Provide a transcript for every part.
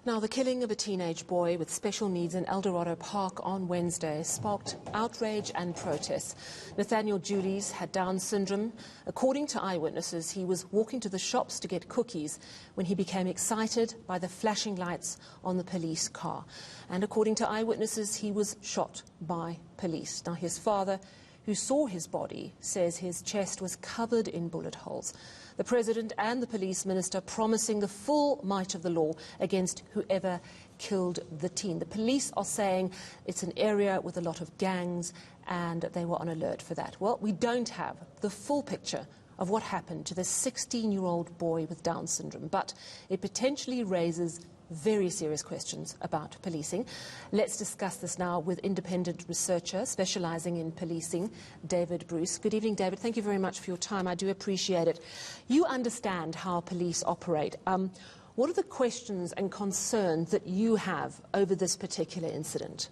Now, the killing of a teenage boy with special needs in Eldorado Park on Wednesday sparked outrage and protests. Nathaniel Julies had Down syndrome. According to eyewitnesses, he was walking to the shops to get cookies when he became excited by the flashing lights on the police car. And according to eyewitnesses, he was shot by police. Now, his father, who saw his body, says his chest was covered in bullet holes. The President and the Police Minister promising the full might of the law against whoever killed the teen. The police are saying it's an area with a lot of gangs and they were on alert for that. Well, we don't have the full picture of what happened to this 16-year-old boy with Down syndrome, but it potentially raises very serious questions about policing. Let's discuss this now with independent researcher specialising in policing, David Bruce. Good evening, David. Thank you very much for your time. I do appreciate it. You understand how police operate. What are the questions and concerns that you have over this particular incident?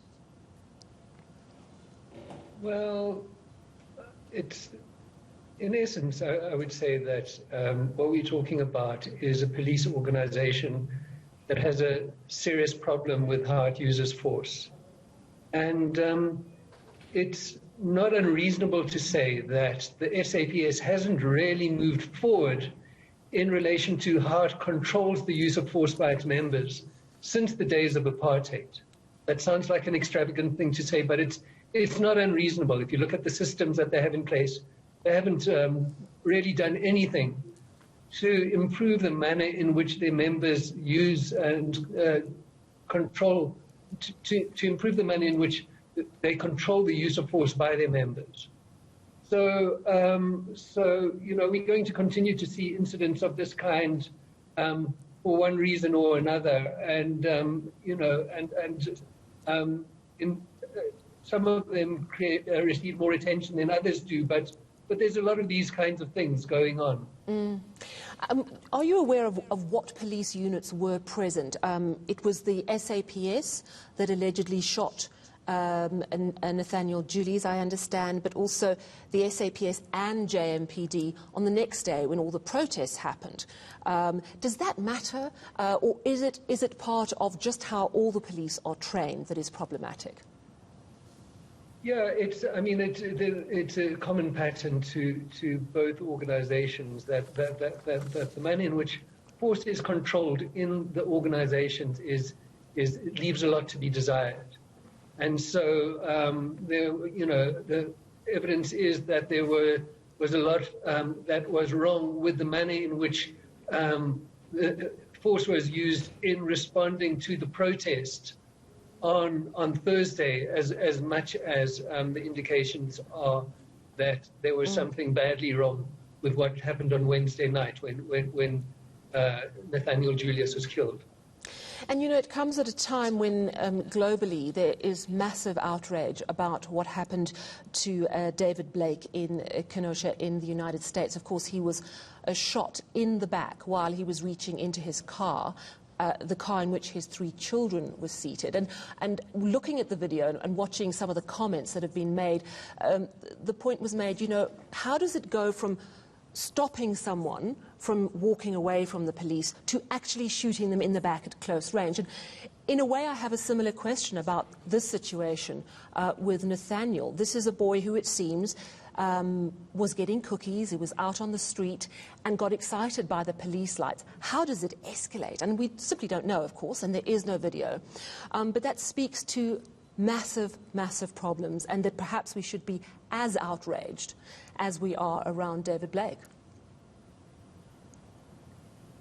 Well, it's, in essence, I would say that what we're talking about is a police organisation that has a serious problem with how it uses force. And it's not unreasonable to say that the SAPS hasn't really moved forward in relation to how it controls the use of force by its members since the days of apartheid. That sounds like an extravagant thing to say, but it's not unreasonable. If you look at the systems that they have in place, they haven't really done anything to improve the manner in which their members use and control, to improve the manner in which they control the use of force by their members. So, you know, we're going to continue to see incidents of this kind for one reason or another, and you know, some of them receive more attention than others do, but there's a lot of these kinds of things going on. Are you aware of what police units were present? It was the SAPS that allegedly shot Nathaniel Julies, I understand, but also the SAPS and JMPD on the next day when all the protests happened. Does that matter, or is it part of just how all the police are trained that is problematic? Yeah, I mean, it's a common pattern to both organizations that the manner in which force is controlled in the organizations leaves a lot to be desired. And so, you know, the evidence is that there was a lot that was wrong with the manner in which the force was used in responding to the protest on Thursday, as much as the indications are that there was something badly wrong with what happened on Wednesday night when Nathaniel Julies was killed. And, you know, it comes at a time when globally there is massive outrage about what happened to David Blake in Kenosha in the United States. Of course, he was shot in the back while he was reaching into his car. The car in which his 3 children were seated. And looking at the video and watching some of the comments that have been made, the point was made, you know, how does it go from stopping someone from walking away from the police to actually shooting them in the back at close range? And in a way, I have a similar question about this situation with Nathaniel. This is a boy who, it seems, was getting cookies, he was out on the street and got excited by the police lights. How does it escalate? And we simply don't know, of course, and there is no video. But that speaks to massive, massive problems, and that perhaps we should be as outraged as we are around David Blake.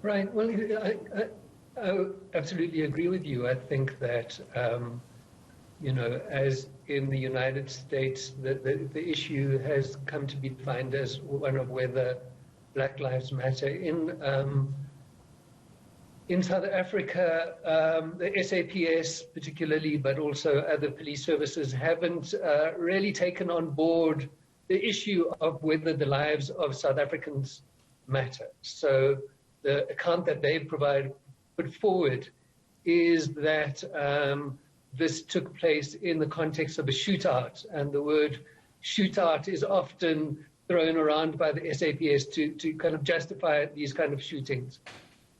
Right. Well, I absolutely agree with you. I think that you know, as in the United States, the issue has come to be defined as one of whether Black Lives Matter. In South Africa, the SAPS particularly, but also other police services, haven't really taken on board the issue of whether the lives of South Africans matter. So the account that they put forward is that this took place in the context of a shootout, and the word shootout is often thrown around by the SAPS to kind of justify these kind of shootings.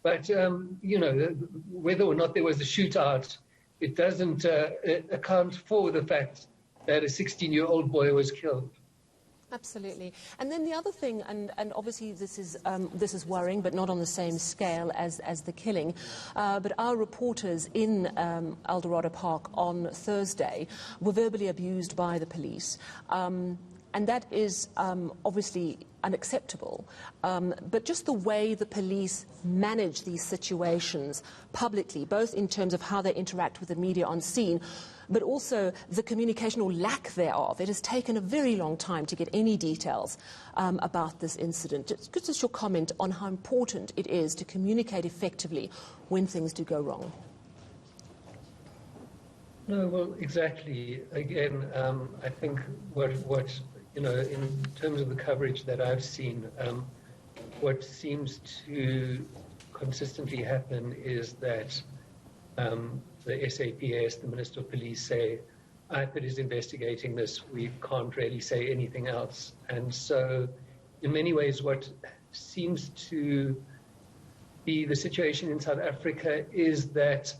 But, you know, whether or not there was a shootout, it doesn't account for the fact that a 16-year-old boy was killed. Absolutely. And then the other thing, and obviously this is worrying, but not on the same scale as the killing, but our reporters in Eldorado Park on Thursday were verbally abused by the police. And that is obviously unacceptable. But just the way the police manage these situations publicly, both in terms of how they interact with the media on scene, but also the communication or lack thereof. It has taken a very long time to get any details about this incident. Just your comment on how important it is to communicate effectively when things do go wrong. No, well, exactly. Again, I think what you know, in terms of the coverage that I've seen, what seems to consistently happen is that the SAPS, the Minister of Police, say, IPID is investigating this, we can't really say anything else. And so, in many ways, what seems to be the situation in South Africa is that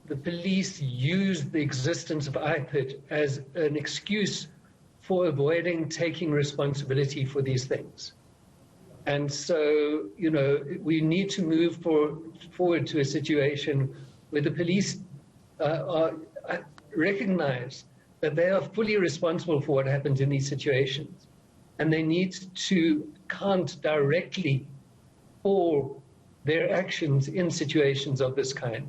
the police use the existence of IPID as an excuse for avoiding taking responsibility for these things. And so, you know, we need to move forward to a situation where the police recognize that they are fully responsible for what happens in these situations. And they need to account directly for their actions in situations of this kind.